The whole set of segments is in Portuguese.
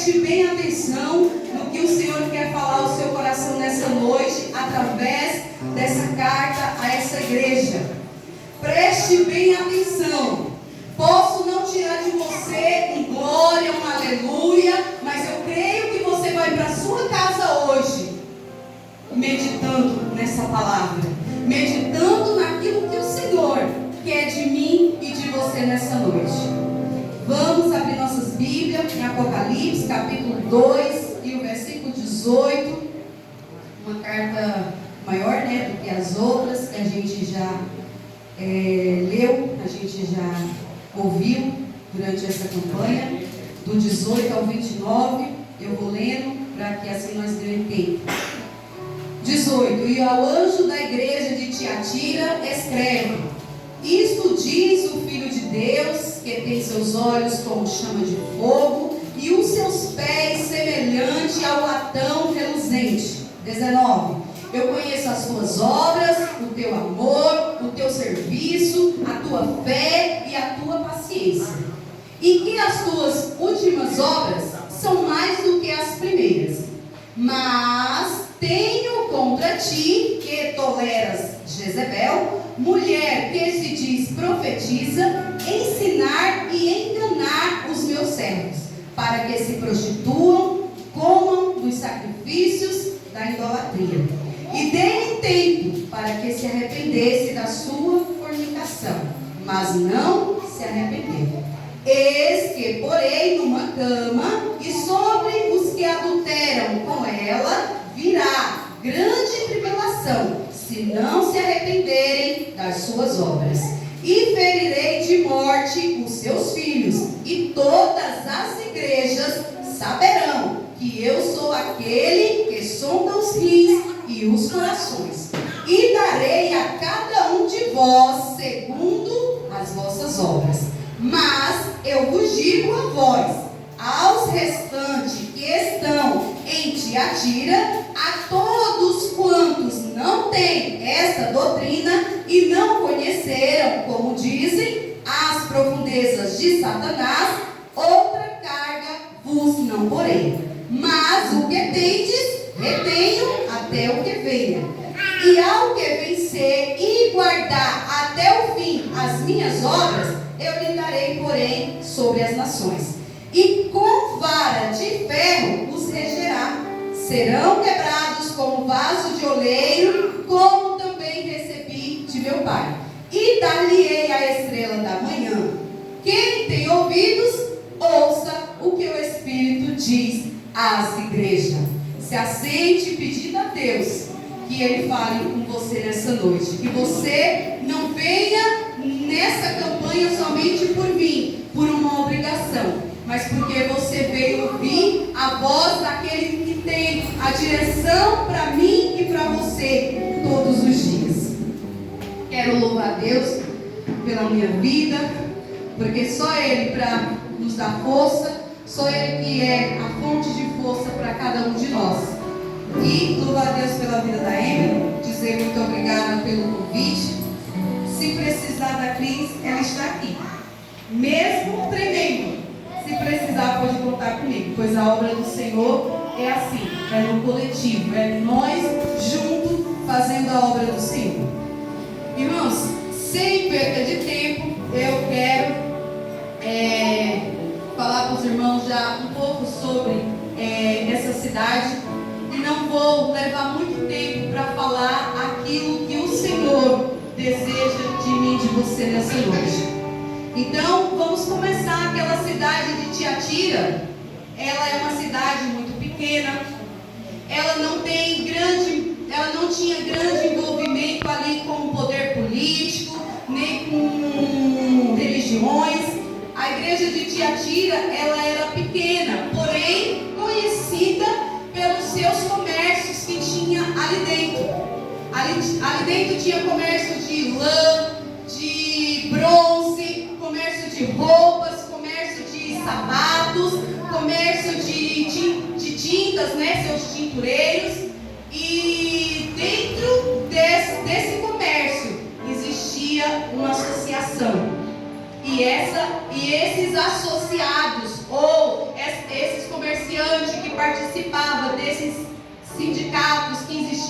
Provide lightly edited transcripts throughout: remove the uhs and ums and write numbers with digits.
Preste bem atenção no que o Senhor quer falar ao seu coração nessa noite, através dessa carta a essa igreja. Preste bem atenção. Posso não tirar de você um glória, um aleluia, mas eu creio que você vai para a sua casa hoje, meditando nessa palavra, meditando naquilo que o Senhor quer de mim e de você nessa noite. Vamos abrir nossas Bíblias em Apocalipse, capítulo 2 e o versículo 18. Uma carta maior, do que as outras, que a gente já leu, a gente já ouviu durante essa campanha. Do 18 ao 29, eu vou lendo para que assim nós ganhemos tempo. 18. E ao anjo da igreja de Tiatira escreve: isto diz o Filho de Deus, que tem seus olhos como chama de fogo e os seus pés semelhante ao latão reluzente. 19. Eu conheço as tuas obras, o teu amor, o teu serviço, a tua fé e a tua paciência. E que as tuas últimas obras são mais do que as primeiras. Mas tenho contra ti que toleras Jezebel, mulher que se diz profetiza, ensinar e enganar os meus servos, para que se prostituam, comam dos sacrifícios da idolatria. E dei-lhe tempo para que se arrependesse da sua fornicação, mas não se arrependeu. Eis que porei numa cama, e sobre os que adulteram com ela virá grande tribulação, se não se arrependerem das suas obras. E ferirei de morte os seus filhos, e todas as igrejas saberão que eu sou aquele que sonda os rins e os corações, e darei a cada um de vós segundo as vossas obras. Mas eu vos digo a vós, aos restantes que estão em Tiatira, a todos quantos não têm esta doutrina e não conheceram, como dizem, as profundezas de Satanás, outra carga vos não porei. Mas o que tendes, retenho até o que venha. E ao que vencer e guardar até o fim as minhas obras, eu lhe darei, porém, sobre as nações. E com vara de ferro os regerá. Serão quebrados como vaso de oleiro, como também recebi de meu Pai. E dar-lhe-ei a estrela da manhã. Quem tem ouvidos, ouça o que o Espírito diz às igrejas. Se assente pedindo a Deus que Ele fale com você nessa noite. Que você não venha nessa campanha somente por vir, por uma obrigação, mas porque você veio ouvir a voz daquele que tem a direção para mim e para você todos os dias. Quero louvar a Deus pela minha vida, porque só Ele para nos dar força, só Ele que é a fonte de força para cada um de nós. E louvar a Deus pela vida da Emily, dizer muito obrigada pelo convite. Se precisar da Cris, ela está aqui. Mesmo tremendo, se precisar pode contar comigo, pois a obra do Senhor é assim, é no coletivo, é nós juntos fazendo a obra do Senhor. Irmãos, sem perda de tempo, eu quero falar para os irmãos já um pouco sobre essa cidade, e não vou levar muito tempo para falar aquilo que o Senhor deseja de mim e de você nessa noite. Então, vamos começar. Aquela cidade de Tiatira, ela é uma cidade muito pequena, ela não tinha grande envolvimento ali com o poder político, nem com religiões. A igreja de Tiatira, ela era pequena, porém conhecida pelos seus comércios que tinha ali dentro. Ali dentro tinha comércio de lã, de bronze, comércio de roupas, comércio de sapatos, comércio de tintas, seus tintureiros. E dentro desse comércio existia uma associação. E esses associados, ou esses comerciantes,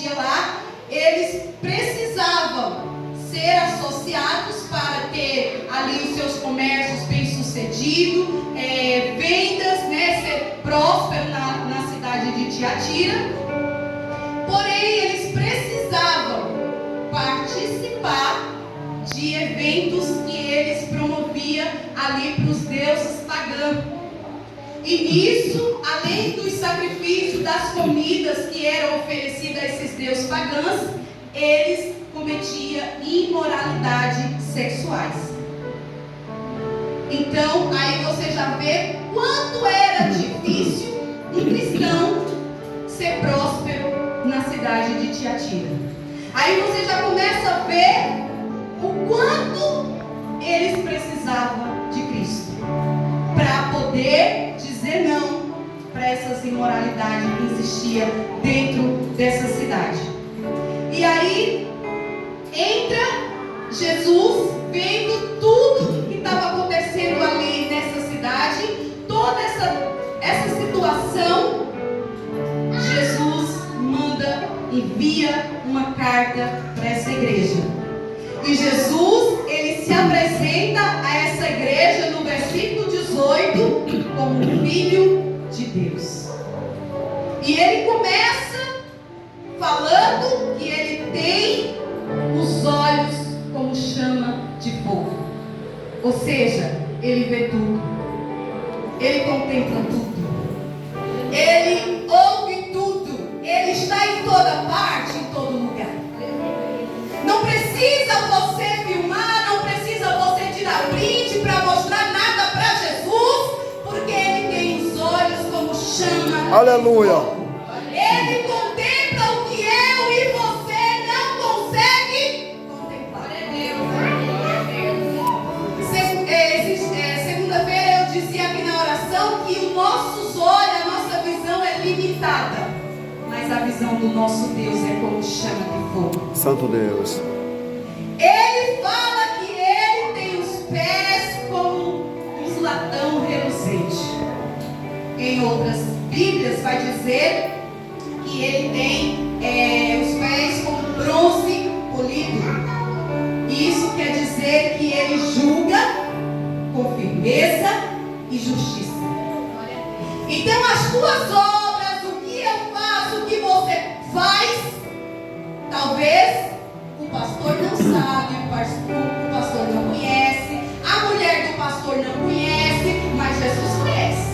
existia lá, eles precisavam ser associados para ter ali os seus comércios bem-sucedidos, vendas, né, ser próspero na cidade de Tiatira. Porém, eles precisavam participar de eventos que eles promoviam ali para os deuses pagãos. E nisso, além dos sacrifícios, das comidas que eram oferecidas a esses deuses pagãos, eles cometiam imoralidades sexuais. Então, aí você já vê quanto era difícil um cristão ser próspero na cidade de Tiatira. Aí você já começa a ver o quanto eles precisavam de Cristo para poder dizer não para essas imoralidades que existiam dentro dessa cidade. E aí entra Jesus, vendo tudo que estava acontecendo ali nessa cidade, toda essa situação. Jesus envia uma carta para essa igreja. E Jesus, ele se apresenta a essa igreja no versículo 18 como Filho de Deus. E ele começa falando que ele tem os olhos como chama de fogo. Ou seja, ele vê tudo. Ele contempla tudo. Ele ouve tudo. Ele está em toda parte, em todo lugar. Não precisa você filmar, não precisa você tirar print para mostrar nada para Jesus, porque ele tem os olhos como chama. Aleluia. Ele contempla o que eu e você não consegue contemplar. Segunda-feira eu dizia aqui na oração que os nossos olhos, a nossa visão é limitada, mas a visão do nosso Deus é como chama de fogo. Santo Deus. Ele fala que ele tem os pés como uns latão reluzente. Em outras Bíblias vai dizer que ele tem os pés como bronze polido. Isso quer dizer que ele julga com firmeza e justiça. Então as tuas obras, o que eu faço, o que você faz, talvez o pastor não sabe, o pastor não conhece, a mulher do pastor não conhece, mas Jesus conhece.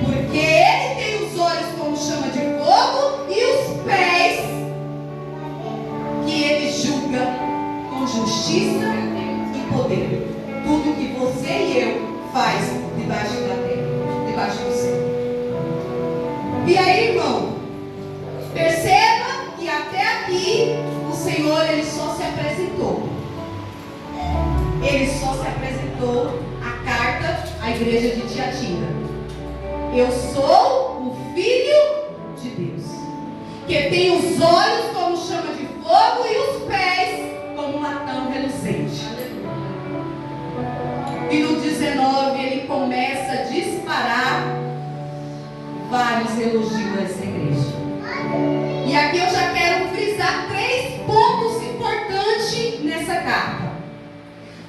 Porque ele tem os olhos como chama de fogo e os pés que ele julga com justiça e poder. Tudo que você e eu faz debaixo da terra, debaixo do céu. E aí, irmão, perceba que até aqui o Senhor, ele só se apresentou. Ele só se apresentou a carta à igreja de Tiatira. Eu sou o Filho de Deus, que tem os olhos como chama de fogo e os pés como um latão reluzente. E no 19 ele começa a disparar vários elogios a essa igreja. E aqui eu já quero frisar 3 pontos importantes nessa carta.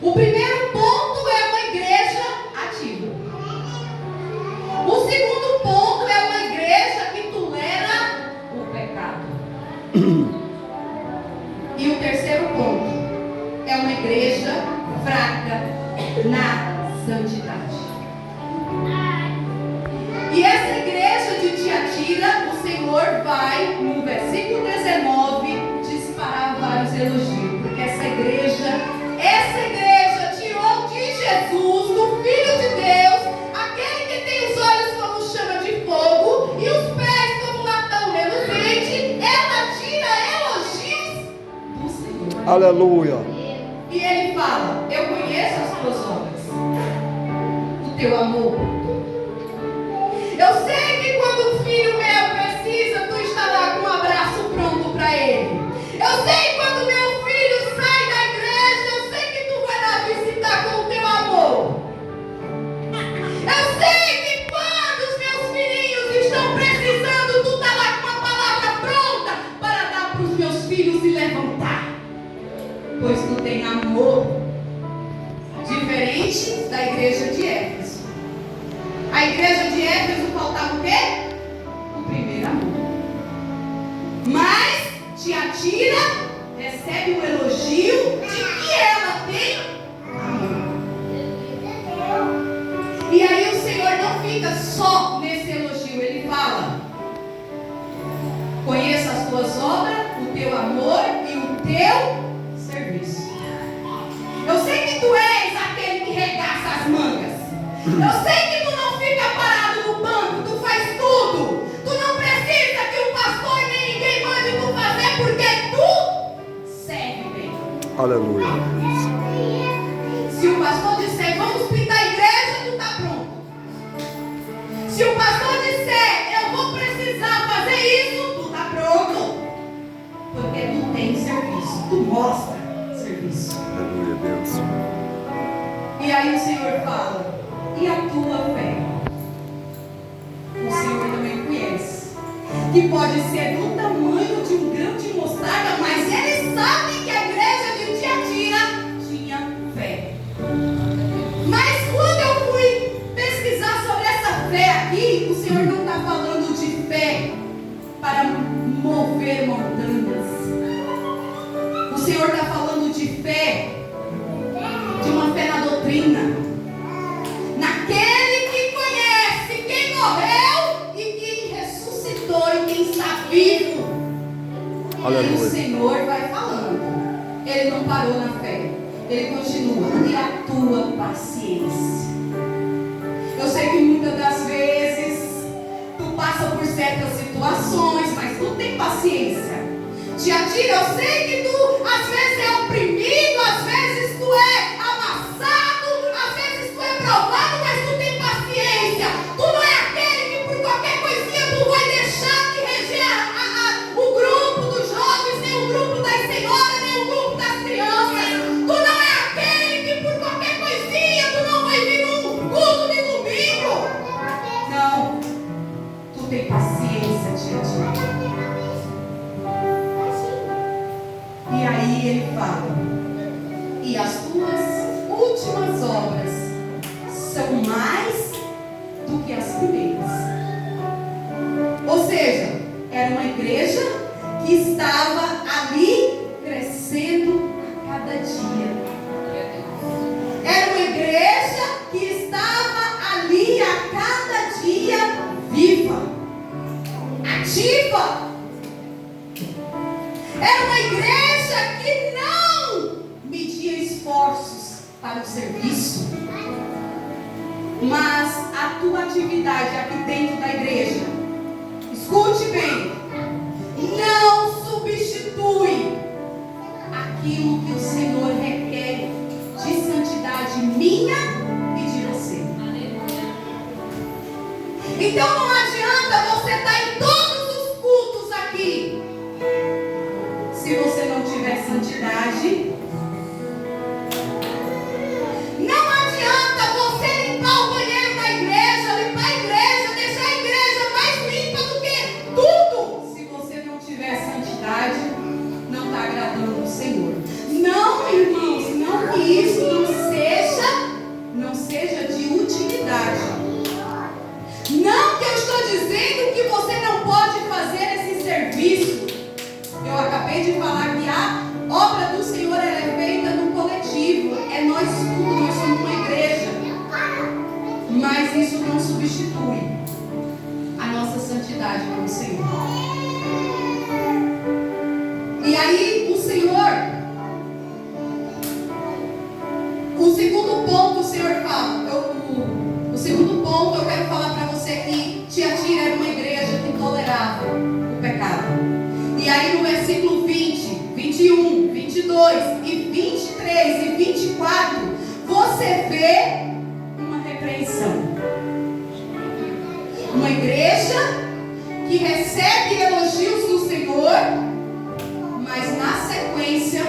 O primeiro ponto é uma igreja ativa. O segundo ponto é uma igreja que tolera o pecado. E o terceiro ponto é uma igreja fraca na santidade. E essa igreja de Tiatira, o Senhor vai, no versículo 19, disparar vários elogios. Porque essa igreja tirou de Jesus, do Filho de Deus, aquele que tem os olhos como chama de fogo e os pés como latão reluzente. Ela tira elogios do Senhor. Aleluia. E ele fala: eu conheço as tuas obras, o teu amor. Eu sei que quando um filho meu precisa, tu está lá com um abraço pronto para ele. Eu sei quando meu filho sai da igreja, eu sei que tu vai lá visitar com o teu amor. Eu sei que quando os meus filhinhos estão precisando, tu está lá com uma palavra pronta A igreja de Éfeso faltava o quê? O primeiro amor. Mas Tiatira recebe um elogio de que ela tem amor. E aí o Senhor não fica só nesse elogio, Ele fala: conheça as tuas obras, o teu amor e o teu serviço. Eu sei que tu és aquele que regaça as mangas. Eu sei que tu não fica parado no banco, tu faz tudo. Tu não precisa que o pastor nem ninguém mande tu fazer, porque tu serve bem. Aleluia. Se o pastor disser, vamos pintar a igreja, tu está pronto. Se o pastor disser, eu vou precisar fazer isso, tu está pronto. Porque tu tem serviço, tu mostra serviço. Aleluia, Deus. E aí o Senhor fala: e a tua fé? O Senhor também conhece. Que pode ser do tamanho de um grão de mostarda, mas Ele sabe que a igreja de Tiatira tinha fé. Mas quando eu fui pesquisar sobre essa fé aqui, o Senhor não está falando de fé para mover montanhas. O Senhor está falando de fé, de uma fé na doutrina, naquele que conhece quem morreu e quem ressuscitou e quem está vivo. Aleluia. E o Senhor vai falando. Ele não parou na fé, Ele continua: e a tua paciência? Eu sei que muitas das vezes tu passa por certas situações, mas tu tem paciência. Tiatira, eu sei que tu às vezes é oprimido, às vezes tu é amassado, às vezes tu é provado, mas tu tem paciência. Tu não é aquele que por qualquer coisinha tu vai deixar de reger o grupo dos jovens, nem o grupo das senhoras, nem o grupo das crianças. Tu não é aquele que por qualquer coisinha tu não vai vir num culto de domingo. Não, tu tem paciência, Tiatira. E aí ele fala: e as tuas últimas obras são mais do que as primeiras. Ou seja, era uma igreja que estava ali crescendo a cada dia. Era uma igreja que estava ali a cada dia viva, ativa. Era uma igreja que não media esforços para o serviço. Mas a tua atividade aqui dentro da igreja, escute bem, não substitui aquilo que o Senhor requer de santidade minha e de você. Então não adianta você estar em todos os cultos aqui, se você não tiver santidade. Não adianta você limpar o banheiro da igreja, limpar a igreja, deixar a igreja mais limpa do que tudo. Se você não tiver santidade, não está agradando o Senhor. Não, irmãos, não que isso não seja de utilidade. Não que eu estou dizendo que você não pode fazer esse serviço. Eu acabei de falar que a obra do Senhor ela é feita no coletivo. É nós tudo, nós somos uma igreja. Mas isso não substitui a nossa santidade com o Senhor. E aí o Senhor, o segundo ponto o Senhor fala, o segundo ponto eu quero falar para você que Tiatira era uma igreja que tolerava o pecado. E aí no versículo 20, 21, 22 e 23 e 24, você vê uma repreensão. Uma igreja que recebe elogios do Senhor, mas na sequência,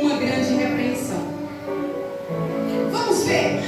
uma grande repreensão. Vamos ver.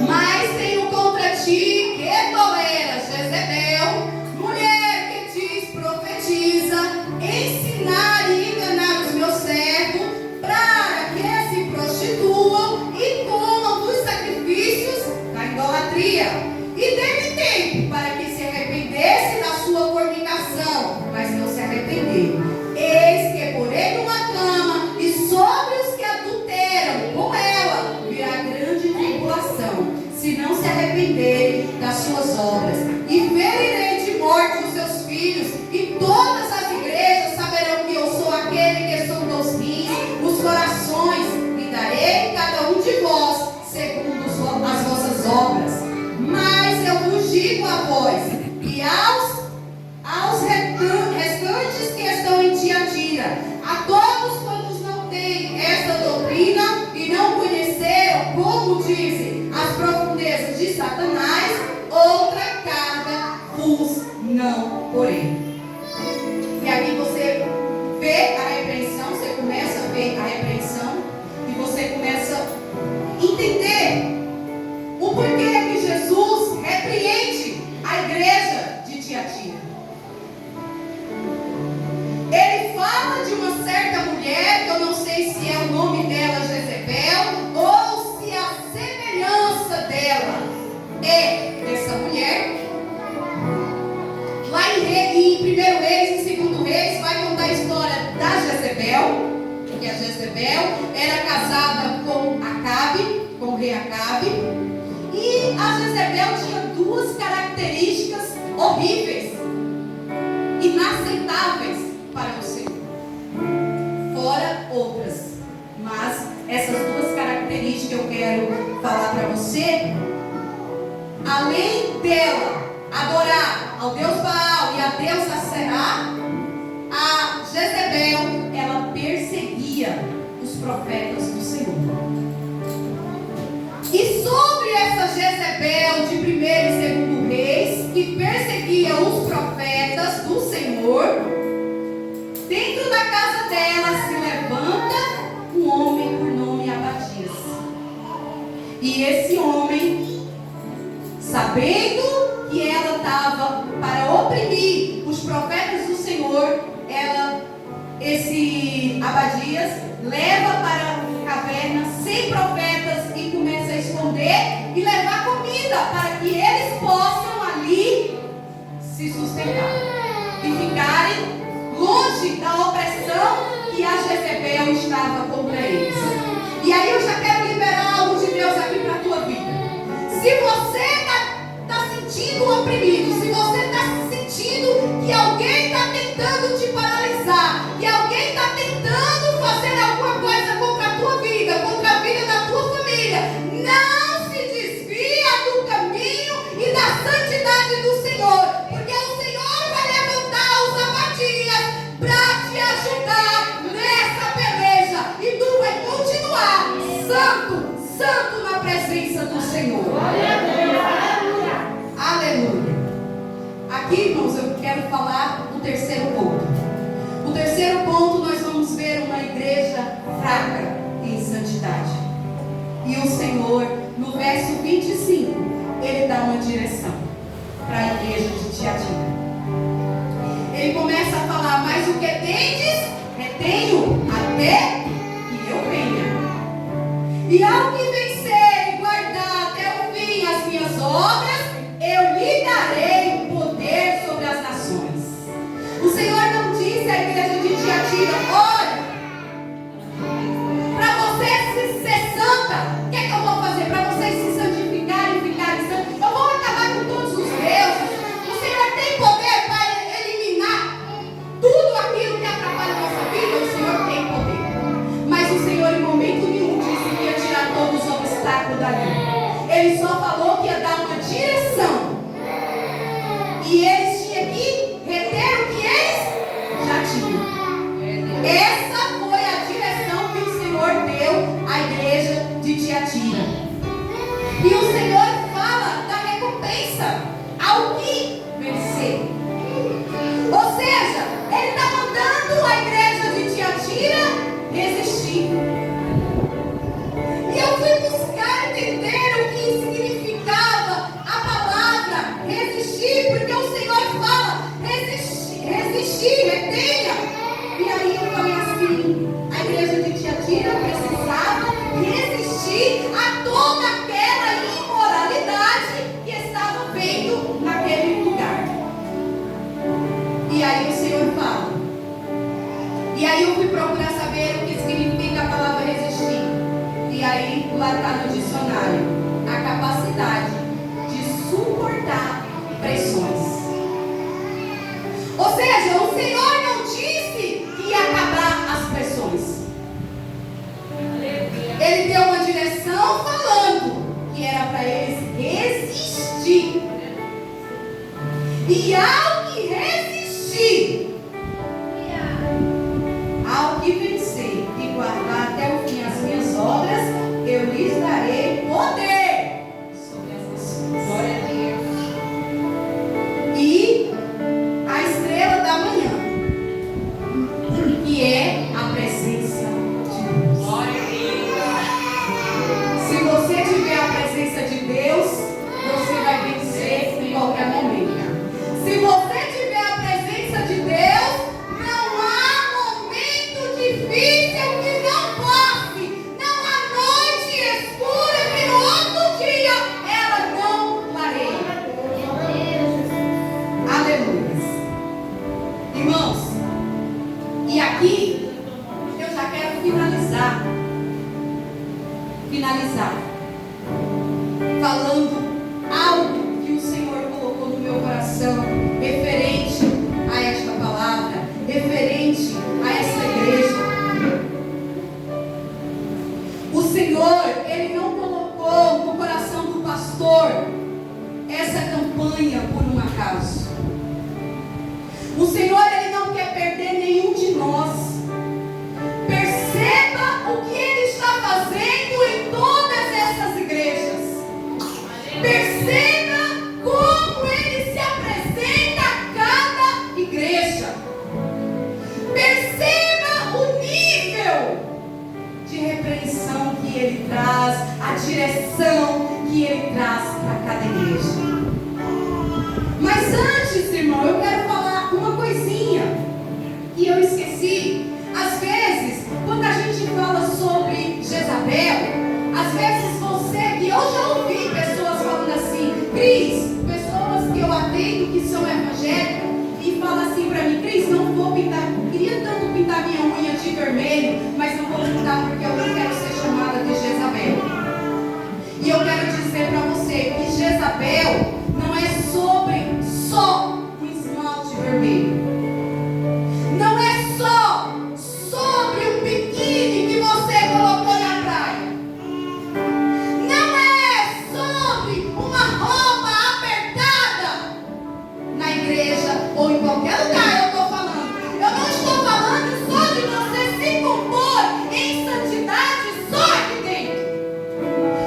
Mas tenho contra ti que toleras Jezebel, mulher que diz, profetiza, ensinar e enganar os meus servos, para que se prostituam e comam dos sacrifícios da idolatria. dia, e dê-lhe tempo para que se arrependesse da sua fornicação, mas não se arrependeu. Eis que porei numa cama, e sobre os que adulteram com ela virá grande tribulação, se não se arrependerem das suas obras. E ferirei de morte os seus filhos, e todas as igrejas saberão que eu sou aquele que sondou os rins, os corações, e darei cada um de vós segundo as vossas obras. Mas eu vos digo a vós e aos restantes que estão em Tiatira, a todos quantos não têm esta doutrina e não conheceram, como dizem, as profundezas de Satanás, outra carga vos não porém. E aqui você vê a repreensão, você começa a ver a repreensão, e você começa a entender o porquê que Jesus repreende a igreja de Tiatira. Ele fala de uma certa mulher, que eu não sei se é o nome dela Jezebel, ou se a semelhança dela é essa mulher. Lá em 1 Reis e 2 Reis vai contar a história da Jezebel, porque a Jezebel era casada com Acabe, com o rei Acabe, e a Jezebel tinha duas características horríveis, inaceitáveis para o Senhor, fora outras, mas essas duas características eu quero falar para você. Além dela adorar ao Deus Baal e a Deus Aserá, a Jezebel, ela perseguia os profetas do Senhor. E sobre essa Jezebel de 1 e 2 Reis, que perseguia os profetas do Senhor, dentro da casa dela se levanta um homem por nome Abadias. E esse homem, sabendo que ela estava para oprimir os profetas do Senhor, esse Abadias leva para a caverna 100 profetas e começa a esconder e levar comida para que eles possam ali se sustentar e ficarem longe da opressão que a Jezebel estava contra eles. E aí eu já quero liberar algo de Deus aqui para a tua vida. Se você está sentindo oprimido, se você está sentindo que alguém está tentando te paralisar, que alguém está tentando fazer alguma coisa contra a tua vida, contra a vida da tua família, não se desvia do caminho e da santidade do Senhor, porque o Senhor vai levantar os Abadias para te ajudar nessa peleja, e tu vai continuar santo na presença do Senhor. Aleluia. Aqui, irmãos, eu quero falar do terceiro ponto. O terceiro ponto, nós vamos ver uma igreja fraca em santidade. E o Senhor, no verso 25, Ele dá uma direção para a igreja de Tiatira. Ele começa a falar: mas o que tendes, retenho até que eu venha. E ao que vencer e guardar até o fim as minhas obras, eu lhe darei poder sobre as nações. O Senhor não disse à igreja de Tiatira: olha, para você ser santa, o que é que eu vou fazer? Para vocês se santificarem e ficarem santos, eu vou acabar com todos os deuses. O Senhor tem poder para eliminar tudo aquilo que atrapalha a nossa vida. O Senhor tem poder. Mas o Senhor em momento nenhum disse que ia tirar todos os obstáculos dali. Ele só falou que ia dar uma direção. E eles tinham que reter o que eles já tinham. Essa foi a direção que o Senhor deu à igreja de Tiatira. E o Senhor fala da recompensa ao que vencer. Ou seja, Ele está mandando a igreja de Tiatira resistir. E eu fui buscar entender o que significava a palavra resistir, porque o Senhor fala resistir, retenha. E aí eu falei assim: a igreja de Tiatira precisava resistir a toda aquela imoralidade que aí eu fui procurar saber o que significa a palavra resistir. E aí lá está no dicionário: a capacidade de suportar pressões. Ou seja, o Senhor não disse que ia acabar as pressões. Ele deu uma direção falando que era para eles resistir. E ao que resistir, ao que vencer e guardar até o fim as minhas obras, eu lhes darei poder sobre as nações. Glória a Deus. E a estrela da manhã, que é a presença de Deus. Glória a Deus. Se você tiver a presença de Deus, você vai vencer em qualquer momento. Se você tiver a presença de Deus, não há momento difícil que não passe. Não há noite escura que no outro dia ela não clareie. Aleluia. Irmãos, e aqui eu já quero finalizar. Falando algo que o Senhor colocou no meu coração, referente a esta palavra, referente a esta igreja. O Senhor, Ele não colocou no coração do pastor essa campanha por um acaso. O Senhor, Ele não quer perder nenhum de nós. Perceba o que Ele está fazendo em todas essas igrejas. Perceba como Ele se apresenta a cada igreja. Perceba o nível de repreensão que Ele traz, a direção que Ele traz para cada igreja. Mas antes, irmão, eu quero falar uma coisinha que eu esqueci. Às vezes, quando a gente fala sobre Jezabel, às vezes você, que eu já ouvi pessoas falando assim, Cris, pessoas que eu atendo que são evangélicas, e falam assim para mim, Cris, não vou pintar, queria tanto pintar minha unha de vermelho, mas não vou pintar porque eu não quero ser chamada de Jezabel. E eu quero dizer para você que Jezabel não é sobre só um esmalte vermelho. Não é só sobre um biquíni que você colocou na praia. Não é sobre uma roupa apertada na igreja ou em qualquer lugar. Eu estou falando. Eu não estou falando só de você se compor em santidade só aqui dentro.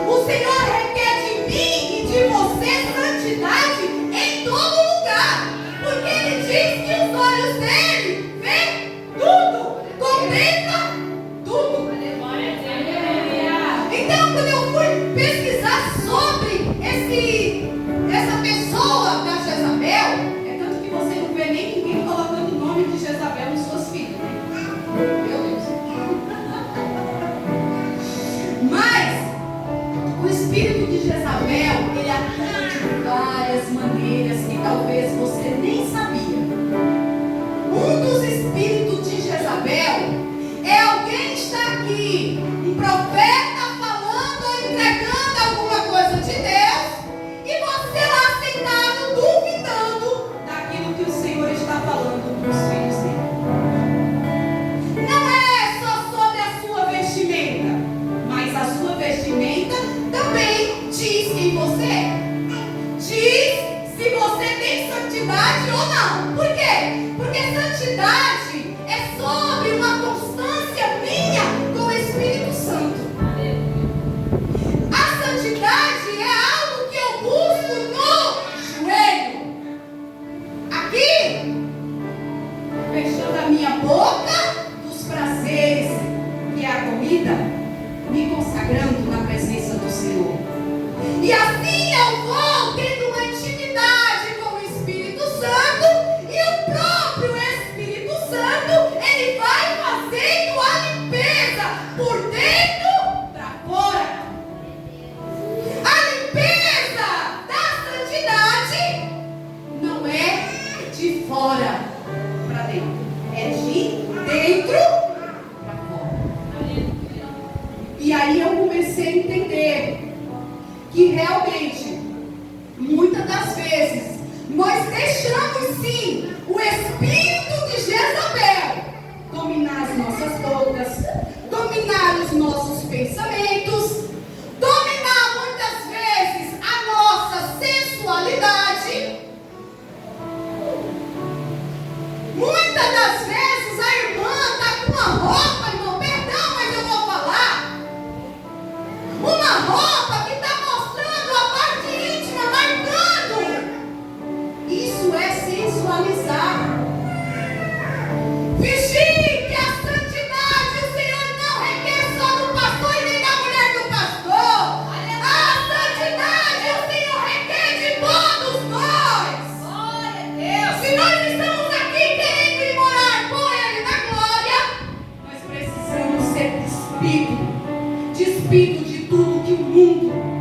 O Senhor requer de mim e de você santidade em todo lugar. Porque Ele diz que os olhos dele veem tudo, contempla tudo. Então, quando eu fui pesquisar sobre essa pessoa da Jezabel, é tanto que você não vê nem ninguém colocando o nome de Jezabel nos suas filhas. Meu Deus. Mas o espírito de Jezabel, ele atua de várias maneiras que talvez você nem sabia. Um dos espíritos de Jezabel é alguém que está aqui, um profeta falando ou entregando alguma coisa de Deus, e você lá sentado, duvidando daquilo que o Senhor está falando para os filhos dele. Não é só sobre a sua vestimenta, mas a sua vestimenta também diz quem você é. Diz se você tem santidade ou não. Por quê? Porque santidade é sobre uma constância minha com o Espírito Santo. A santidade é algo que eu busco no joelho. Aqui, fechando a minha boca dos prazeres que é a comida, me consagrando na presença do Senhor. E assim eu vou tendo uma intimidade com o Espírito Santo, e o próprio Espírito Santo, ele vai muitas vezes nós deixamos sim o espírito de Jezabel dominar as nossas bocas, dominar os nossos pensamentos, dominar muitas vezes a nossa sensualidade. Muitas das vezes a irmã está com uma roupa, irmão, perdão, mas eu vou falar. Uma roupa que está mostrando a parte íntima, marcando. Isso é sensualizar. Vigie que a santidade o Senhor não requer só do pastor e nem da mulher do pastor. A santidade o Senhor requer de todos nós. Glória a Deus. Se nós estamos aqui querendo ir morar com Ele na glória, nós precisamos ser despido de tudo que o mundo